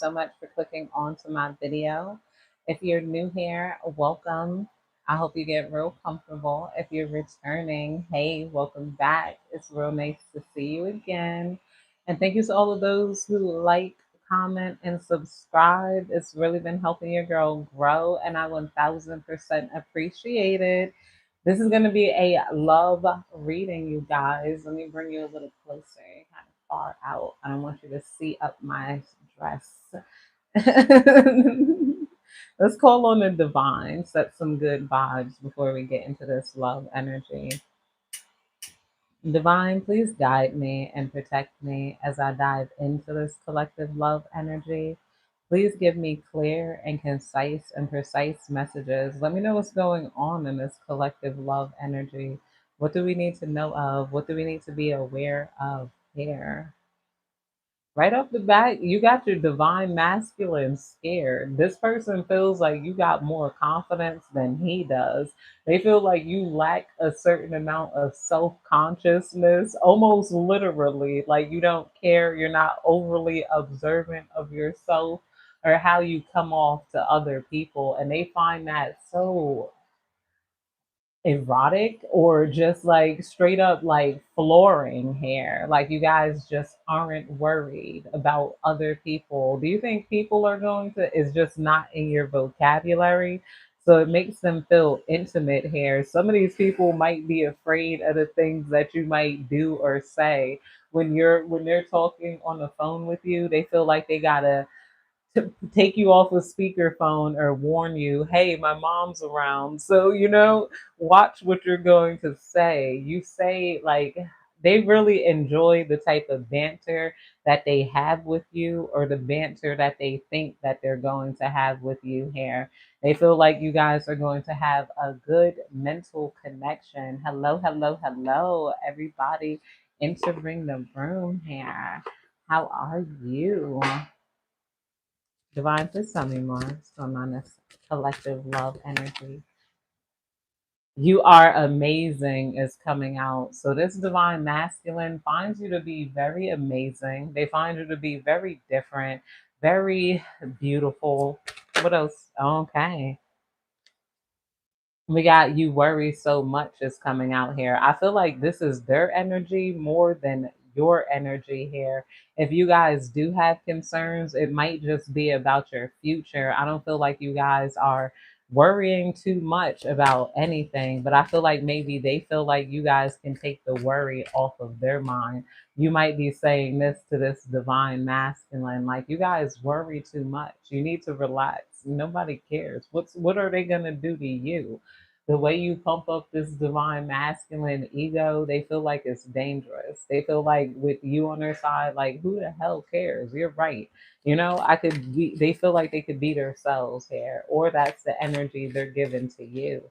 so much for clicking onto my video. If you're new here, welcome. I hope you get real comfortable. If you're returning, hey, welcome back. It's real nice to see you again. And thank you to all of those who like, comment, and subscribe. It's really been helping your girl grow, and I 1000% appreciate it. This is going to be a love reading, you guys. Let me bring you a little closer, kind of far out. I don't want you to see up my dress. Let's call on the divine, set some good vibes before we get into this love energy. Divine, please guide me and protect me as I dive into this collective love energy. Please give me clear and concise and precise messages. Let me know what's going on in this collective love energy. What do we need to know of? What do we need to be aware of here? Right off the bat, you got your divine masculine scared. This person feels like you got more confidence than he does. They feel like you lack a certain amount of self consciousness, almost literally, like you don't care, you're not overly observant of yourself or how you come off to other people. And they find that so erotic or just like straight up like flooring hair. Like you guys just aren't worried about other people. Do you think people are going to, is just not in your vocabulary? So it makes them feel intimate here. Some of these people might be afraid of the things that you might do or say when they're talking on the phone with you. They feel like they gotta to take you off a speakerphone or warn you, hey, my mom's around. So, watch what you're going to say. You say, like, they really enjoy the type of banter that they have with you or the banter that they think that they're going to have with you here. They feel like you guys are going to have a good mental connection. Hello, hello, hello, everybody entering the room here. How are you? Divine, please tell me more. What's going on this collective love energy? You are amazing is coming out. So this divine masculine finds you to be very amazing. They find you to be very different, very beautiful. What else? Okay. We got you worry so much is coming out here. I feel like this is their energy more than your energy here. If you guys do have concerns, it might just be about your future. I don't feel like you guys are worrying too much about anything, but I feel like maybe they feel like you guys can take the worry off of their mind. You might be saying this to this divine masculine, like you guys worry too much. You need to relax. Nobody cares. What are they gonna do to you? The way you pump up this divine masculine ego, they feel like it's dangerous. They feel like with you on their side, like who the hell cares? You're right. I could be, they feel like they could be themselves here, or that's the energy they're giving to you.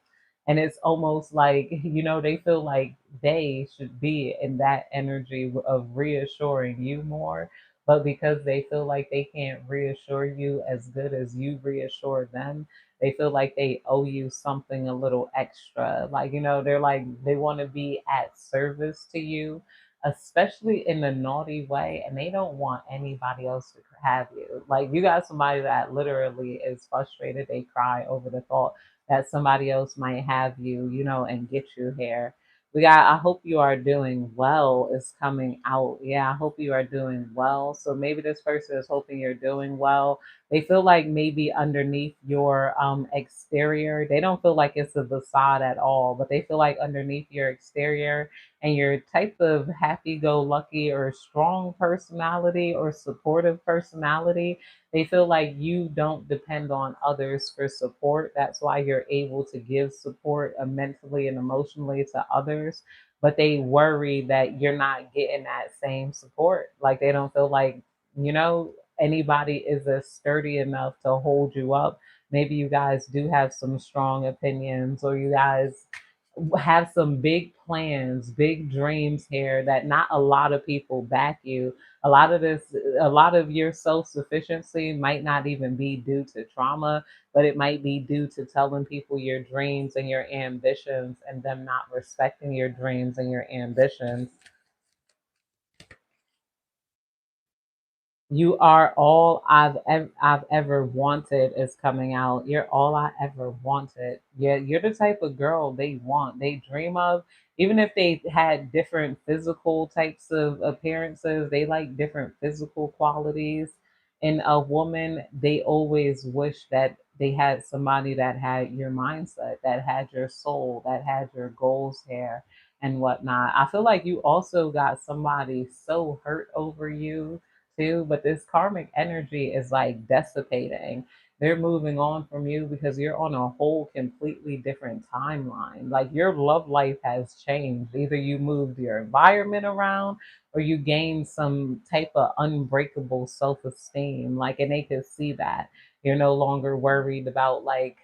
And it's almost like, they feel like they should be in that energy of reassuring you more. But because they feel like they can't reassure you as good as you reassure them, they feel like they owe you something a little extra. Like, they're like, they want to be at service to you, especially in a naughty way. And they don't want anybody else to have you. Like, you got somebody that literally is frustrated. They cry over the thought that somebody else might have you, and get you here. We got, I hope you are doing well is coming out. Yeah, I hope you are doing well. So maybe this person is hoping you're doing well. They feel like maybe underneath your exterior, they don't feel like it's a facade at all, but they feel like underneath your exterior and your type of happy go lucky or strong personality or supportive personality, they feel like you don't depend on others for support. That's why you're able to give support mentally and emotionally to others. But they worry that you're not getting that same support. Like they don't feel like, you know, anybody is as sturdy enough to hold you up. Maybe you guys do have some strong opinions, or you guys have some big plans, big dreams here that not a lot of people back you. A lot of this, a lot of your self sufficiency might not even be due to trauma, but it might be due to telling people your dreams and your ambitions and them not respecting your dreams and your ambitions. You are all I've ever wanted is coming out. You're all I ever wanted. Yeah, you're the type of girl they want, they dream of. Even if they had different physical types of appearances, they like different physical qualities in a woman. They always wish that they had somebody that had your mindset, that had your soul, that had your goals here and whatnot. I feel like you also got somebody so hurt over you too, but this karmic energy is like dissipating. They're moving on from you because you're on a whole completely different timeline. Like your love life has changed. Either you moved your environment around or you gained some type of unbreakable self-esteem. Like, and they could see that you're no longer worried about like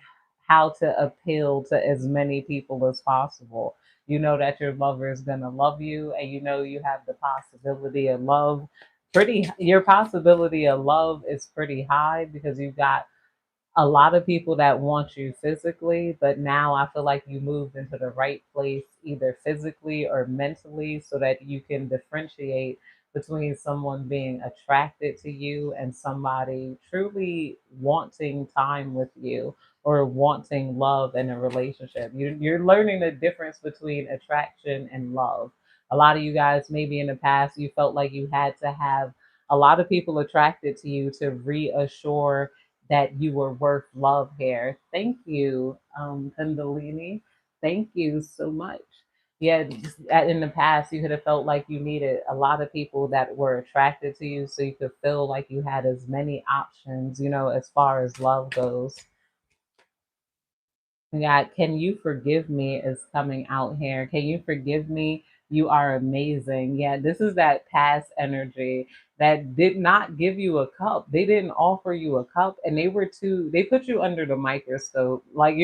how to appeal to as many people as possible. You know that your lover is going to love you, and you know you have the possibility of love pretty, your possibility of love is pretty high because you've got a lot of people that want you physically, but now I feel like you moved into the right place, either physically or mentally, so that you can differentiate between someone being attracted to you and somebody truly wanting time with you or wanting love in a relationship. You're learning the difference between attraction and love. A lot of you guys, maybe in the past, you felt like you had to have a lot of people attracted to you to reassure that you were worth love here. Thank you, Kundalini. Thank you so much. Yeah, in the past, you could have felt like you needed a lot of people that were attracted to you so you could feel like you had as many options, as far as love goes. God, can you forgive me is coming out here. Can you forgive me? You are amazing. Yeah, this is that past energy that did not give you a cup. They didn't offer you a cup and they put you under the microscope. Like,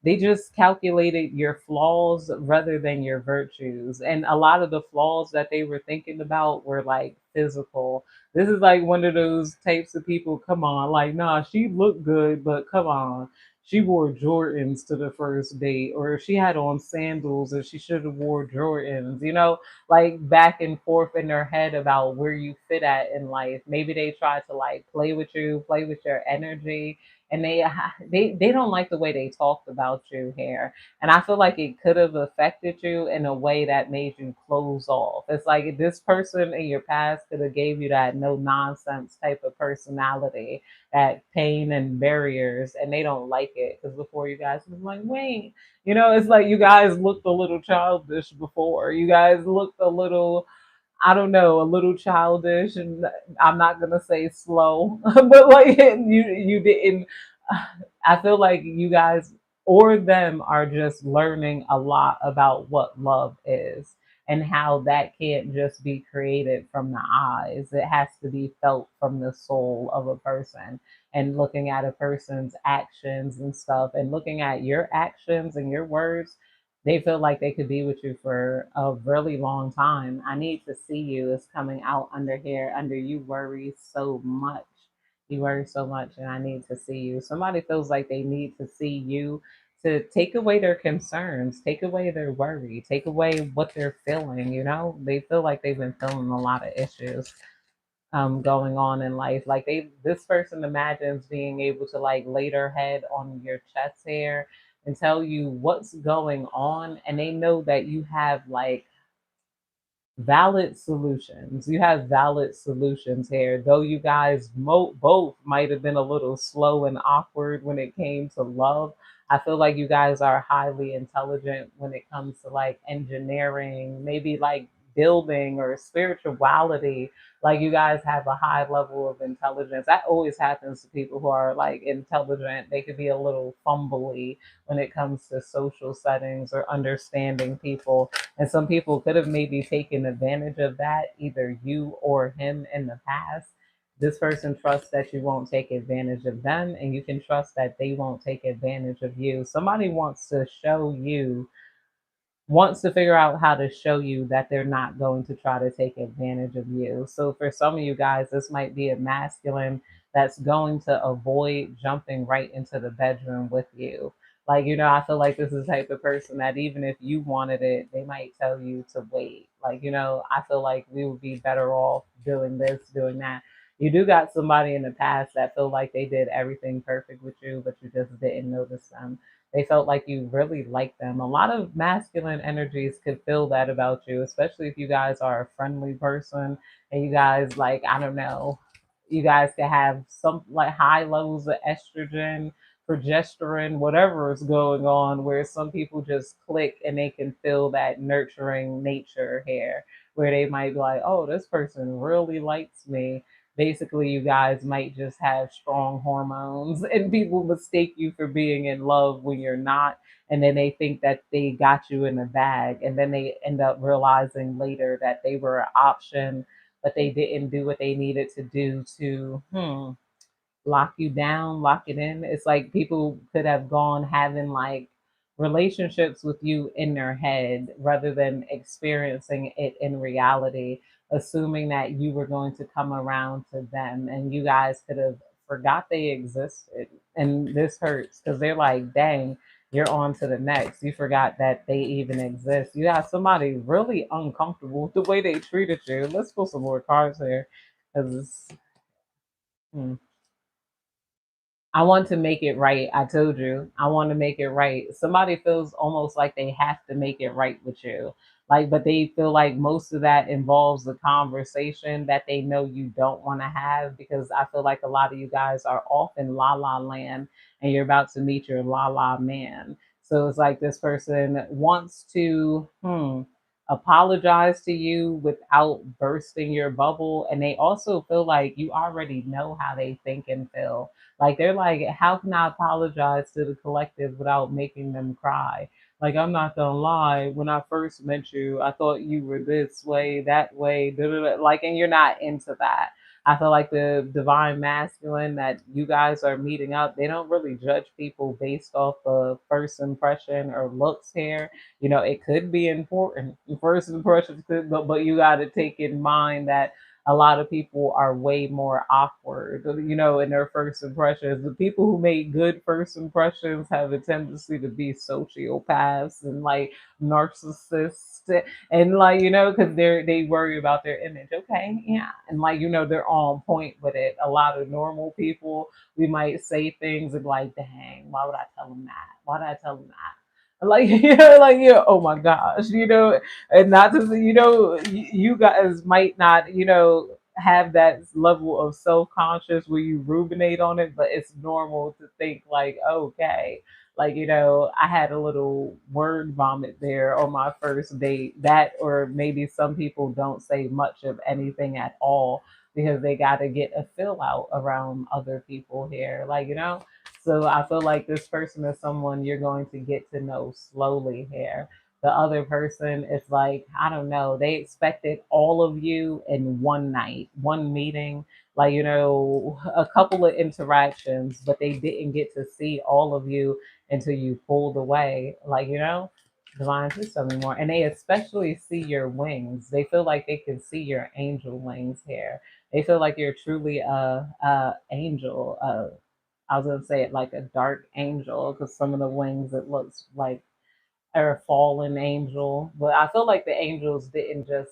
they just calculated your flaws rather than your virtues. And a lot of the flaws that they were thinking about were like physical. This is like one of those types of people, come on, like, nah, she looked good, but come on, she wore Jordans to the first date, or she had on sandals and she should have wore Jordans, like back and forth in their head about where you fit at in life. Maybe they try to like play with you, play with your energy, and they don't like the way they talked about you here. And I feel like it could have affected you in a way that made you close off. It's like this person in your past could have gave you that no nonsense type of personality, that pain and barriers, and they don't like it because before you guys was like, wait, it's like you guys looked a little childish before. You guys looked a little, I don't know, a little childish, and I'm not gonna say slow, but like you didn't. I feel like you guys or them are just learning a lot about what love is and how that can't just be created from the eyes. It has to be felt from the soul of a person, and looking at a person's actions and stuff, and looking at your actions and your words. They feel like they could be with you for a really long time. I need to see you is coming out under here, under you worry so much. You worry so much, and I need to see you. Somebody feels like they need to see you to take away their concerns, take away their worry, take away what they're feeling. They feel like they've been feeling a lot of issues going on in life. Like this person imagines being able to like lay their head on your chest hair and tell you what's going on, and they know that you have like valid solutions. You have valid solutions here, though you guys both might have been a little slow and awkward when it came to love. I feel like you guys are highly intelligent when it comes to like engineering, maybe like building or spirituality. Like you guys have a high level of intelligence. That always happens to people who are like intelligent. They could be a little fumbly when it comes to social settings or understanding people, and some people could have maybe taken advantage of that, either you or him in the past. This person trusts that you won't take advantage of them, and you can trust that they won't take advantage of you. Somebody wants to figure out how to show you that they're not going to try to take advantage of you. So for some of you guys, this might be a masculine that's going to avoid jumping right into the bedroom with you. Like, I feel like this is the type of person that even if you wanted it, they might tell you to wait. Like, I feel like we would be better off doing this, doing that. You do got somebody in the past that feel like they did everything perfect with you, but you just didn't notice them. They felt like you really liked them. A lot of masculine energies could feel that about you, especially if you guys are a friendly person and you guys, like, I don't know, you guys could have some like high levels of estrogen, progesterone, whatever is going on, where some people just click and they can feel that nurturing nature here, where they might be like, oh, this person really likes me. Basically, you guys might just have strong hormones and people mistake you for being in love when you're not. And then they think that they got you in a bag. And then they end up realizing later that they were an option, but they didn't do what they needed to do to lock you down, lock it in. It's like people could have gone having like relationships with you in their head rather than experiencing it in reality, assuming that you were going to come around to them and you guys could have forgot they existed. And this hurts because they're like, dang, you're on to the next. You forgot that they even exist. You got somebody really uncomfortable with the way they treated you. Let's pull some more cards here because hmm. I want to make it right. I told you, I want to make it right. Somebody feels almost like they have to make it right with you. Like, but they feel like most of that involves the conversation that they know you don't want to have because I feel like a lot of you guys are off in la la land and you're about to meet your la la man. So it's like this person wants to apologize to you without bursting your bubble. And they also feel like you already know how they think and feel, like they're like, how can I apologize to the collective without making them cry? Like I'm not gonna lie, when I first met you, I thought you were this way, that way, da, da, da. Like, and you're not into that. I feel like the divine masculine that you guys are meeting up, they don't really judge people based off of first impression or looks here. You know, it could be important. First impressions could, but you got to take in mind that a lot of people are way more awkward, you know, in their first impressions. The people who make good first impressions have a tendency to be sociopaths and like narcissists and like, you know, because they worry about their image. Okay, yeah. And like, you know, they're on point with it. A lot of normal people, we might say things and be like, dang, why would I tell them that? Why did I tell them that? Like, you know, like, yeah, oh my gosh, you know, and not to say, you know, you guys might not, you know, have that level of self-conscious where you ruminate on it, but it's normal to think like, okay, like, you know, I had a little word vomit there on my first date. That, or maybe some people don't say much of anything at all because they got to get a fill out around other people here, like, you know. So I feel like this person is someone you're going to get to know slowly here. The other person is like, I don't know, they expected all of you in one night, one meeting, like, you know, a couple of interactions, but they didn't get to see all of you until you pulled away. Like, you know, divine, please tell me more. And they especially see your wings. They feel like they can see your angel wings here. They feel like you're truly a angel. I was gonna say it like a dark angel because some of the wings it looks like or a fallen angel. But I feel like the angels didn't just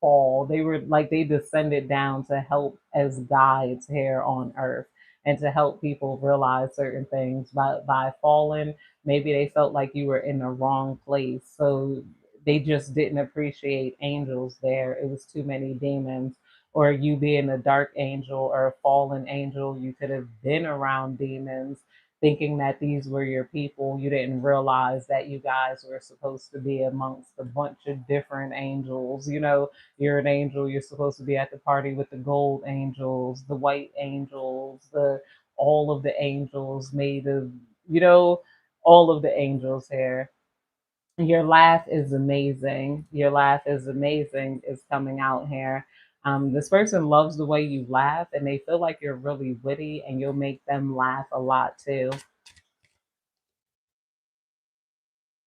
fall. They were like they descended down to help as guides here on earth and to help people realize certain things. By falling, maybe they felt like you were in the wrong place. So they just didn't appreciate angels there. It was too many demons. Or you being a dark angel or a fallen angel, you could have been around demons thinking that these were your people. You didn't realize that you guys were supposed to be amongst a bunch of different angels. You know, you're an angel, you're supposed to be at the party with the gold angels, the white angels, the all of the angels made of, you know, all of the angels here. Your laugh is amazing. Your laugh is amazing, is coming out here. This person loves the way you laugh and they feel like you're really witty and you'll make them laugh a lot too.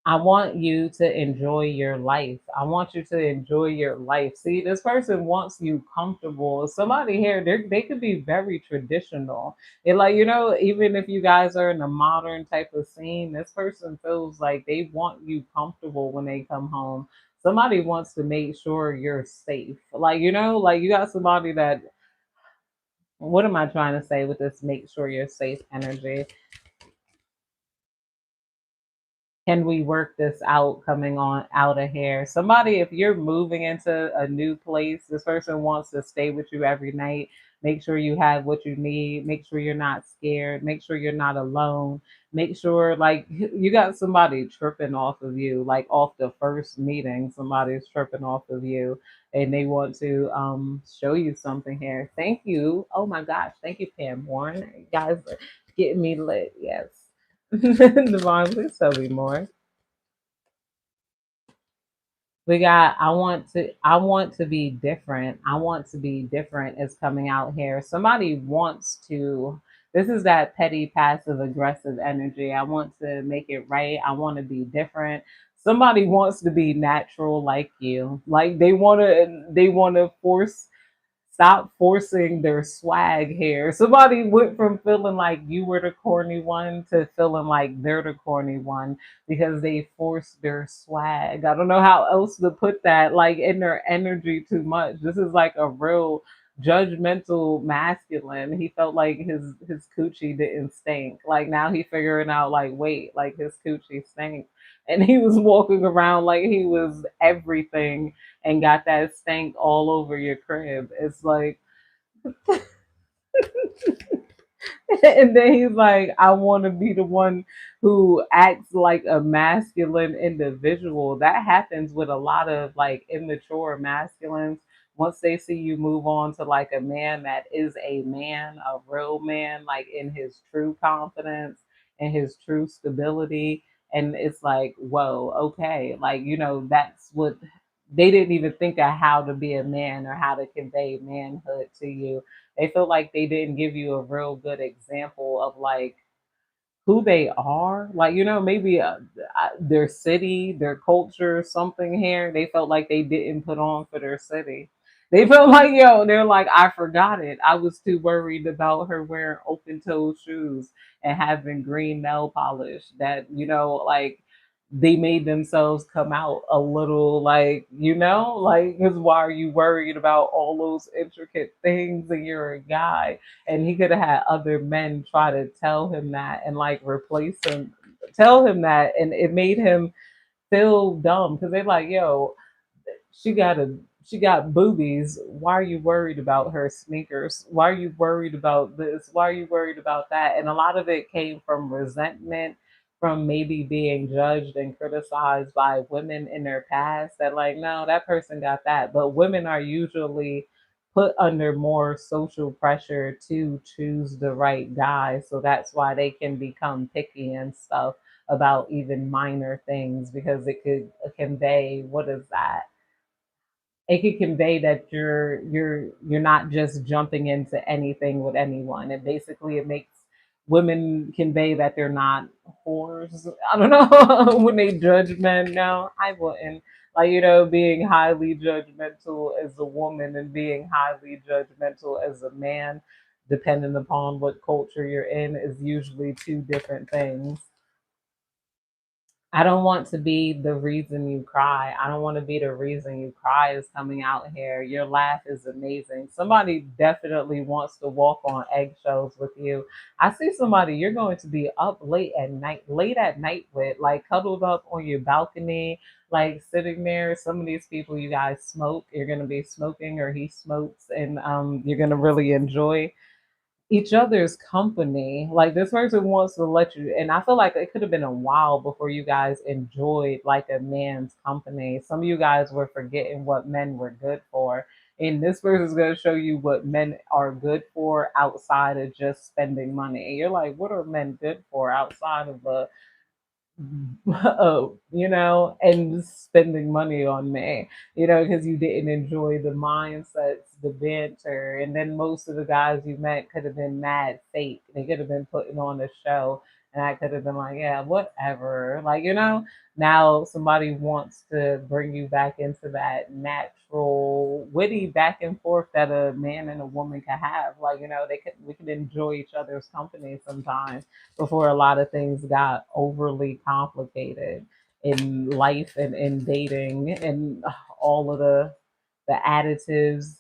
I want you to enjoy your life. I want you to enjoy your life. See, this person wants you comfortable. Somebody here, they could be very traditional. And like, you know, even if you guys are in a modern type of scene, this person feels like they want you comfortable when they come home. Somebody wants to make sure you're safe. Like, you know, like you got somebody that What am I trying to say with this? Make sure you're safe energy. Can we work this out coming on out of here? Somebody, if you're moving into a new place, this person wants to stay with you every night. Make sure you have what you need. Make sure you're not scared. Make sure you're not alone. Make sure, like, you got somebody tripping off of you, like off the first meeting, somebody's tripping off of you and they want to show you something here. Thank you. Oh my gosh. Thank you, Pam Warren. You guys are getting me lit. Yes. Devon, please tell me more. We got I want to be different. I want to be different is coming out here. Somebody wants to, this is that petty passive aggressive energy. I want to make it right. I want to be different. Somebody wants to be natural like you. Like they want to stop forcing their swag here. Somebody went from feeling like you were the corny one to feeling like they're the corny one because they forced their swag. I don't know how else to put that, like in their energy too much. This is like a real judgmental masculine. He felt like his coochie didn't stink. Like now he figuring out like wait, like his coochie stank. And he was walking around like he was everything and got that stank all over your crib. It's like, and then he's like, I want to be the one who acts like a masculine individual. That happens with a lot of like immature masculines. Once they see you move on to like a man that is a man, a real man, like in his true confidence and his true stability. And it's like, whoa, okay. Like, that's what they didn't even think of how to be a man or how to convey manhood to you. They feel like they didn't give you a real good example of like who they are. Like, maybe their city, their culture, something here. They felt like they didn't put on for their city. They felt like, they're like, I forgot it. I was too worried about her wearing open toe shoes and having green nail polish that, like they made themselves come out a little like, like, because why are you worried about all those intricate things and you're a guy? And he could have had other men try to tell him that and like replace him, tell him that, and it made him feel dumb because they're like, yo, she got a she got boobies. Why are you worried about her sneakers? Why are you worried about this? Why are you worried about that? And a lot of it came from resentment, from maybe being judged and criticized by women in their past that like, no, that person got that. But women are usually put under more social pressure to choose the right guy. So that's why they can become picky and stuff about even minor things because it could convey, what is that? It could convey that you're not just jumping into anything with anyone. And basically it makes women convey that they're not whores. I don't know when they judge men. No, I wouldn't. Like, being highly judgmental as a woman and being highly judgmental as a man, depending upon what culture you're in, is usually two different things. I don't want to be the reason you cry. I don't want to be the reason you cry is coming out here. Your laugh is amazing. Somebody definitely wants to walk on eggshells with you. I see somebody you're going to be up late at night with, like cuddled up on your balcony, like sitting there. Some of these people you guys smoke. You're going to be smoking or he smokes, and you're going to really enjoy each other's company. Like this person wants to let you, and I feel like it could have been a while before you guys enjoyed like a man's company. Some of you guys were forgetting what men were good for. And this person's going to show you what men are good for outside of just spending money. And you're like, what are men good for outside of a and spending money on me, because you didn't enjoy the mindsets, the banter. And then most of the guys you met could have been mad fake. They could have been putting on a show. And I could have been like, yeah, whatever. Like, now somebody wants to bring you back into that natural, witty back and forth that a man and a woman can have. Like, we could enjoy each other's company sometimes before a lot of things got overly complicated in life and in dating and all of the additives.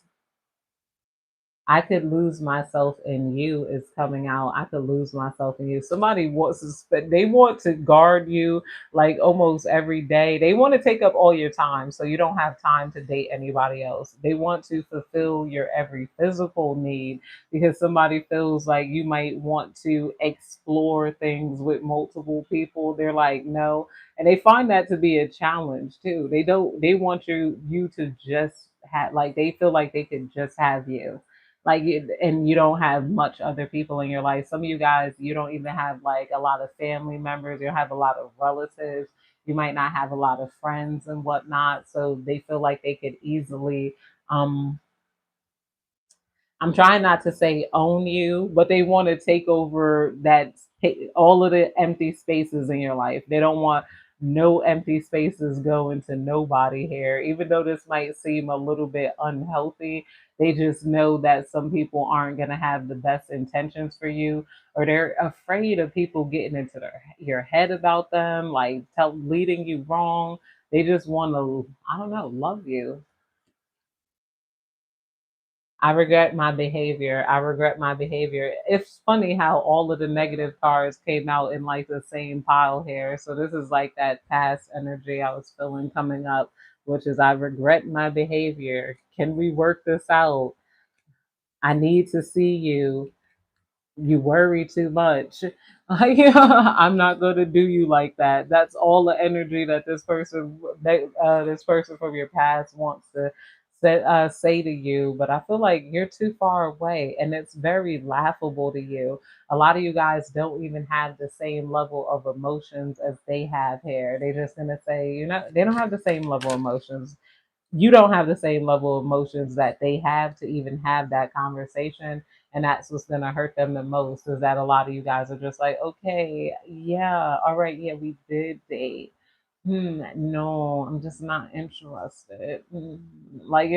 I could lose myself in you is coming out. I could lose myself in you. Somebody wants to spend, they want to guard you like almost every day. They want to take up all your time so you don't have time to date anybody else. They want to fulfill your every physical need because somebody feels like you might want to explore things with multiple people. They're like, no. And they find that to be a challenge too. They want you to just have, like, they feel like they could just have you, like, and you don't have much other people in your life. Some of you guys, you don't even have like a lot of family members, you don't have a lot of relatives, you might not have a lot of friends and whatnot, so they feel like they could easily, um I'm trying not to say own you, but they want to take over that, all of the empty spaces in your life. They don't want no empty spaces going to nobody here. Even though this might seem a little bit unhealthy, they just know that some people aren't going to have the best intentions for you, or they're afraid of people getting into your head about them, like leading you wrong. They just want to, I don't know, love you. I regret my behavior. I regret my behavior. It's funny how all of the negative cards came out in like the same pile here. So this is like that past energy I was feeling coming up, which is I regret my behavior. Can we work this out? I need to see you. You worry too much. I'm not going to do you like that. That's all the energy that this person from your past wants to say to you. But I feel like you're too far away, and it's very laughable to you. A lot of you guys don't even have the same level of emotions as they have here. They're just gonna say, they don't have the same level of emotions. You don't have the same level of emotions that they have to even have that conversation. And that's what's going to hurt them the most, is that a lot of you guys are just like, okay, yeah, all right, yeah, we did date. No, I'm just not interested. Like,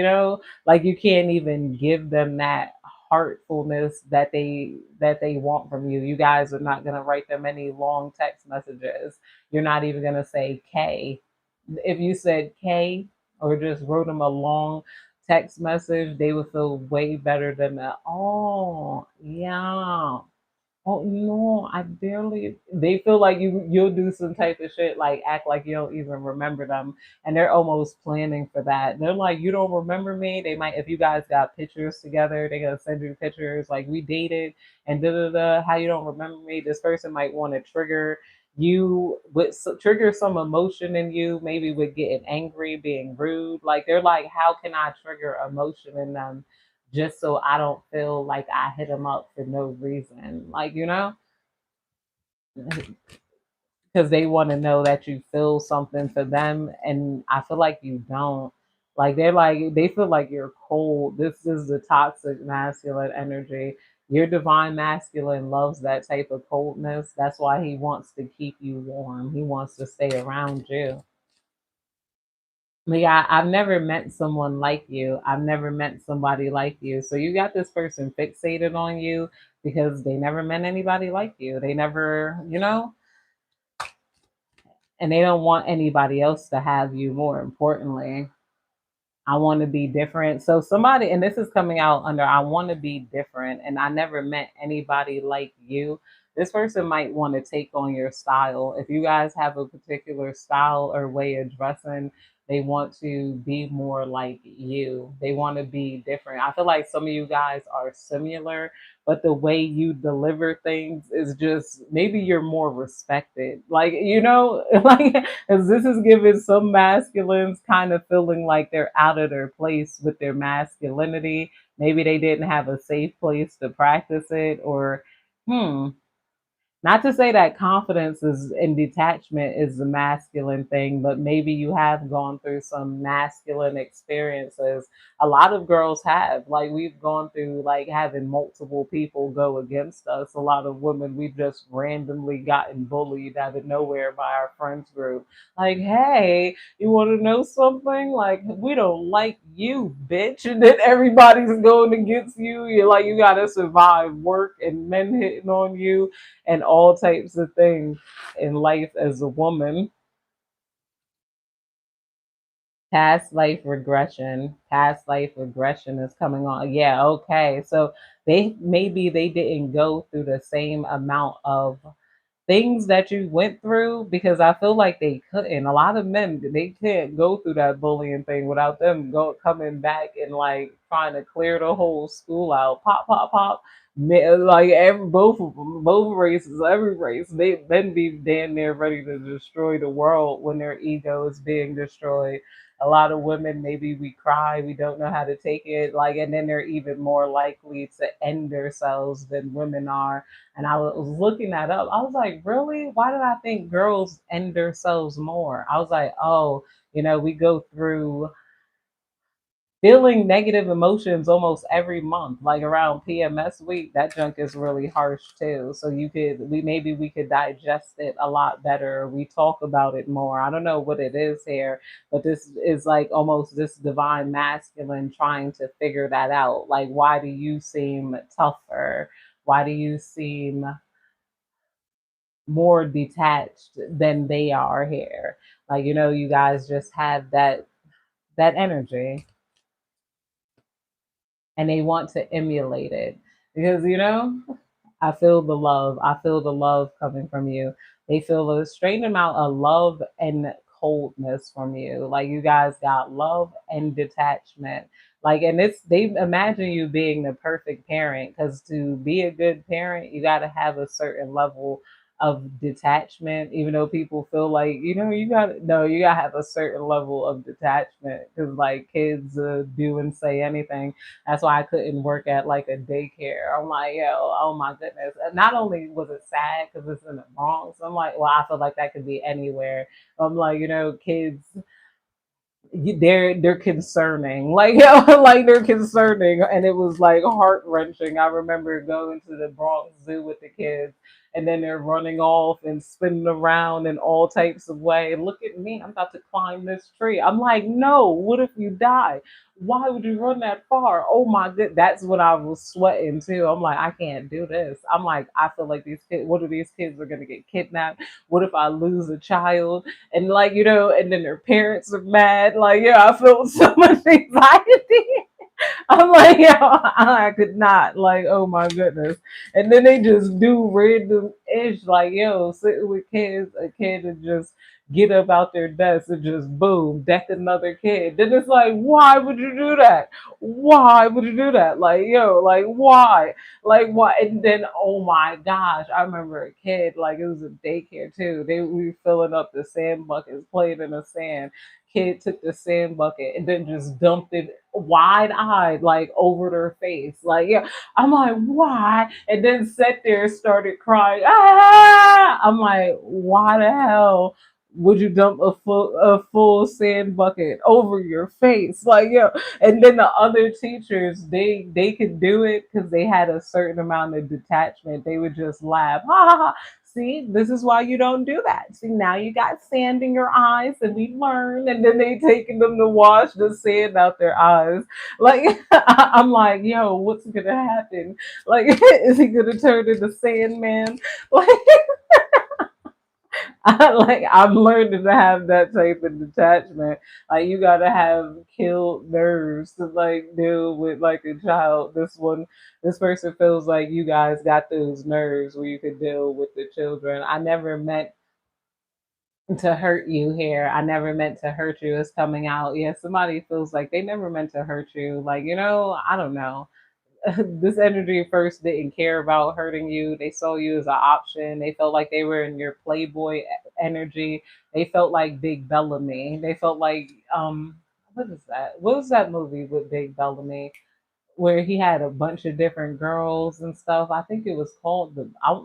like you can't even give them that heartfulness that they want from you. You guys are not going to write them any long text messages. You're not even going to say K. If you said K or just wrote them a long text message, they would feel way better than that. Oh, yeah. Oh no, I barely. They feel like you'll do some type of shit, like act like you don't even remember them, and they're almost planning for that. They're like, you don't remember me. They might, if you guys got pictures together, they're gonna send you pictures like we dated and da da da. How you don't remember me? This person might want to trigger you with trigger some emotion in you, maybe with getting angry, being rude. Like they're like, how can I trigger emotion in them? Just so I don't feel like I hit them up for no reason. Like, because they want to know that you feel something for them. And I feel like you don't. Like, they feel like you're cold. This is the toxic masculine energy. Your divine masculine loves that type of coldness. That's why he wants to keep you warm. He wants to stay around you. Yeah, I've never met someone like you. I've never met somebody like you. So you got this person fixated on you because they never met anybody like you. They never, and they don't want anybody else to have you, more importantly. I want to be different. So somebody, and this is coming out under I want to be different, and I never met anybody like you. This person might want to take on your style. If you guys have a particular style or way of dressing, they want to be more like you. They want to be different. I feel like some of you guys are similar, but the way you deliver things is just, maybe you're more respected. Like, like, because this is giving some masculines kind of feeling like they're out of their place with their masculinity. Maybe they didn't have a safe place to practice it, or, hmm, not to say that confidence is and detachment is the masculine thing, but maybe you have gone through some masculine experiences. A lot of girls have. Like, we've gone through like having multiple people go against us. A lot of women, we've just randomly gotten bullied out of nowhere by our friends group. Like, hey, you want to know something? Like, we don't like you, bitch. And then everybody's going against you. You're like, you got to survive work and men hitting on you and all types of things in life as a woman. Past life regression is coming on. Yeah, okay. So they didn't go through the same amount of things that you went through, because I feel like they couldn't. A lot of men, they can't go through that bullying thing without them coming back and like trying to clear the whole school out. Pop, pop, pop. Like every both of them, both races, every race, they then be damn near ready to destroy the world when their ego is being destroyed. A lot of women, maybe we cry, we don't know how to take it, like, and then they're even more likely to end themselves than women are. And I was looking that up. I was like, really? Why did I think girls end themselves more? I was like, oh, we go through feeling negative emotions almost every month, like around PMS week. That junk is really harsh too. So we could digest it a lot better. We talk about it more. I don't know what it is here, but this is like almost this divine masculine trying to figure that out. Like, why do you seem tougher? Why do you seem more detached than they are here? Like, you guys just have that energy, and they want to emulate it, because I feel the love. I feel the love coming from you. They feel a strange amount of love and coldness from you. Like, you guys got love and detachment. Like, and they imagine you being the perfect parent, because to be a good parent, you got to have a certain level of detachment. Even though people feel like, you got to have a certain level of detachment, because like kids do and say anything. That's why I couldn't work at like a daycare. I'm like, yo, oh my goodness. And not only was it sad because it's in the Bronx, I'm like, well, I feel like that could be anywhere. I'm like, kids, they're concerning, like like they're concerning, and it was like heart wrenching. I remember going to the Bronx Zoo with the kids, and then they're running off and spinning around in all types of way. Look at me, I'm about to climb this tree. I'm like, no, what if you die? Why would you run that far? Oh my god, that's what I was sweating too. I'm like, I can't do this. I'm like, I feel like these kids, what if these kids are gonna get kidnapped? What if I lose a child? And like, and then their parents are mad. Like, yeah, I felt so much anxiety. I'm like, yo, I could not. Like, oh my goodness. And then they just do random ish, like, yo, sitting with kids, a kid and just get up out their desk and just boom, deck another kid. Then it's like, why would you do that? Why would you do that? Like, yo, like, why? Like, why? And then, oh my gosh, I remember a kid, like, it was a daycare too. We were filling up the sand buckets, playing in the sand. Kid took the sand bucket and then just dumped it wide eyed, like over their face. Like, yeah, I'm like, why? And then sat there, started crying. Ah! I'm like, why the hell would you dump a full sand bucket over your face? Like, yeah. And then the other teachers, they could do it because they had a certain amount of detachment. They would just laugh. Ha ha ha. See, this is why you don't do that. See, now you got sand in your eyes, and we learned. And then they taking them to wash the sand out their eyes. Like, I'm like, yo, what's gonna happen? Like, is he gonna turn into Sandman? Like, I'm learning to have that type of detachment. Like, you gotta have killed nerves to like deal with like a child. This person feels like you guys got those nerves where you could deal with the children. I never meant to hurt you here. I never meant to hurt you. It's coming out. Yeah, somebody feels like they never meant to hurt you. Like, I don't know. This energy first didn't care about hurting you. They saw you as an option. They felt like they were in your playboy energy. They felt like Big Bellamy. They felt like what is that? What was that movie with Big Bellamy where he had a bunch of different girls and stuff? I think it was called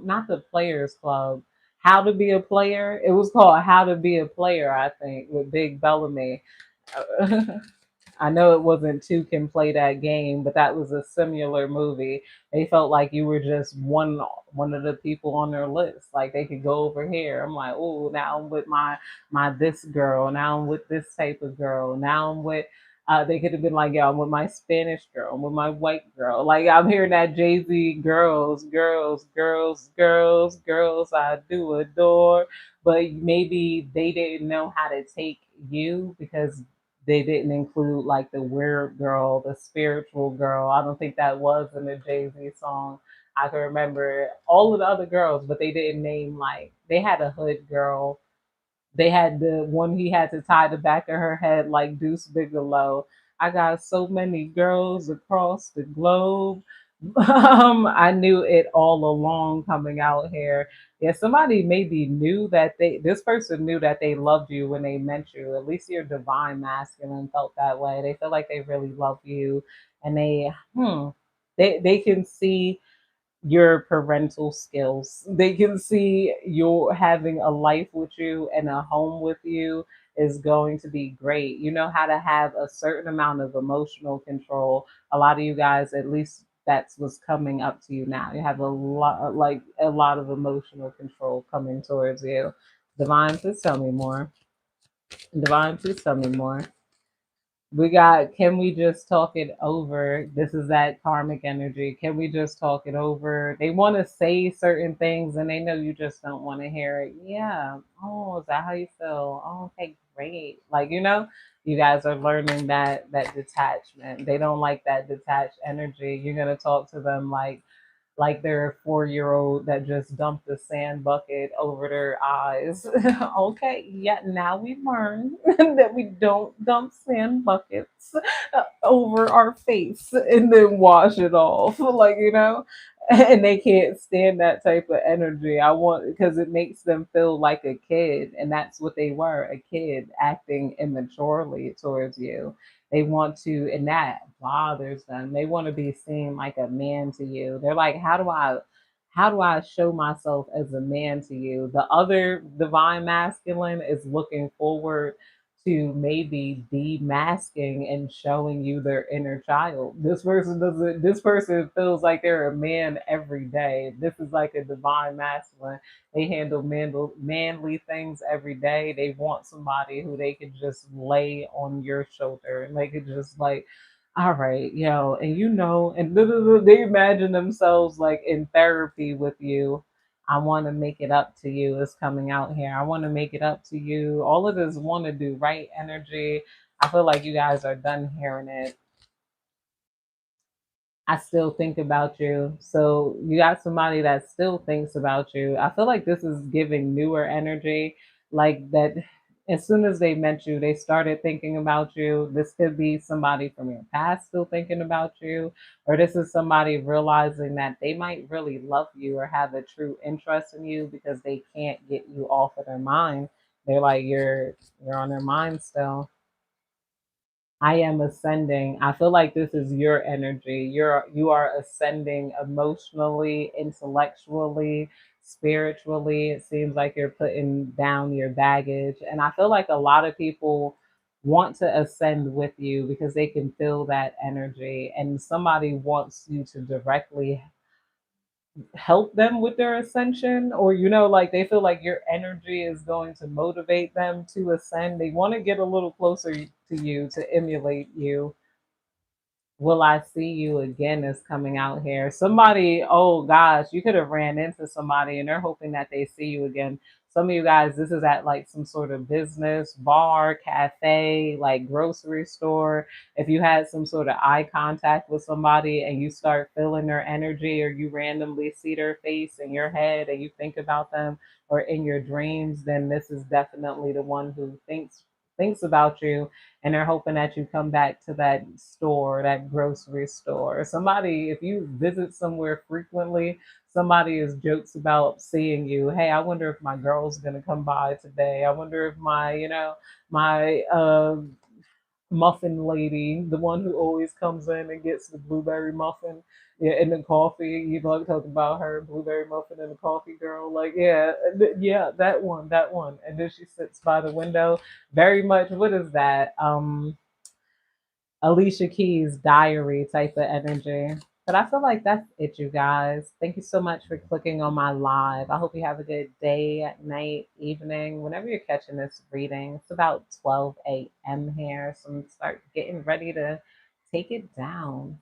not the Players Club. How to Be a Player. It was called How to Be a Player, I think, with Big Bellamy. I know it wasn't Two Can Play That Game, but that was a similar movie. They felt like you were just one of the people on their list. Like, they could go over here. I'm like, oh, now I'm with my this girl. Now I'm with this type of girl. Now I'm with. They could have been like, yeah, I'm with my Spanish girl. I'm with my white girl. Like, I'm hearing that Jay-Z, girls, girls, girls, girls, girls. I do adore, but maybe they didn't know how to take you because they didn't include like the weird girl, the spiritual girl. I don't think that was in the Jay-Z song. I can remember all of the other girls, but they didn't name like they had a hood girl. They had the one he had to tie the back of her head like Deuce Bigelow. I got so many girls across the globe. I knew it all along coming out here. Yeah, somebody maybe knew that this person knew that they loved you when they met you. At least your divine masculine felt that way. They feel like they really love you, and they can see your parental skills. They can see you're having a life with you and a home with you is going to be great. You know how to have a certain amount of emotional control. A lot of you guys, at least that's what's coming up to you now. You have a lot of emotional control coming towards you. Divine, please tell me more. Divine, please tell me more. We got, can we just talk it over? This is that karmic energy. Can we just talk it over? They want to say certain things and they know you just don't want to hear it. Yeah. Oh, is that how you feel? Oh, okay, great. Like, you guys are learning that detachment. They don't like that detached energy. You're gonna talk to them like they're a 4-year-old that just dumped a sand bucket over their eyes. Okay, yeah, now we learn that we don't dump sand buckets over our face and then wash it off. Like, and they can't stand that type of energy. I want because it makes them feel like a kid, and that's what they were, a kid acting immaturely towards you. They want to, and that bothers them. They want to be seen like a man to you. They're like, how do I show myself as a man to you? The other divine masculine is looking forward to maybe demasking and showing you their inner child. This person feels like they're a man every day. This is like a divine masculine. They handle manly things every day. They want somebody who they could just lay on your shoulder and they could just like, all right, and and they imagine themselves like in therapy with you. I want to make it up to you is coming out here. I want to make it up to you. All of this want to do right energy. I feel like you guys are done hearing it. I still think about you. So you got somebody that still thinks about you. I feel like this is giving newer energy, like that as soon as they met you, they started thinking about you. This could be somebody from your past still thinking about you, or this is somebody realizing that they might really love you or have a true interest in you because they can't get you off of their mind. They're like you're on their mind still. I am ascending. I feel like this is your energy. You are ascending emotionally, intellectually, spiritually. It seems like you're putting down your baggage. And I feel like a lot of people want to ascend with you because they can feel that energy and somebody wants you to directly help them with their ascension, or like they feel like your energy is going to motivate them to ascend. They want to get a little closer to you to emulate you. Will I see you again is coming out here. Somebody, oh gosh, you could have ran into somebody and they're hoping that they see you again. Some of you guys, this is at like some sort of business, bar, cafe, like grocery store. If you had some sort of eye contact with somebody and you start feeling their energy, or you randomly see their face in your head and you think about them, or in your dreams, then this is definitely the one who thinks about you, and they're hoping that you come back to that store, that grocery store. Somebody, if you visit somewhere frequently, somebody is jokes about seeing you. Hey, I wonder if my girl's gonna come by today. I wonder if my muffin lady, the one who always comes in and gets the blueberry muffin, yeah, and the coffee. You like talk about her blueberry muffin and the coffee girl, like yeah, yeah, that one. And then she sits by the window, very much. What is that? Alicia Keys' diary type of energy. But I feel like that's it, you guys. Thank you so much for clicking on my live. I hope you have a good day, night, evening, whenever you're catching this reading. It's about 12 a.m. here, so I'm start getting ready to take it down.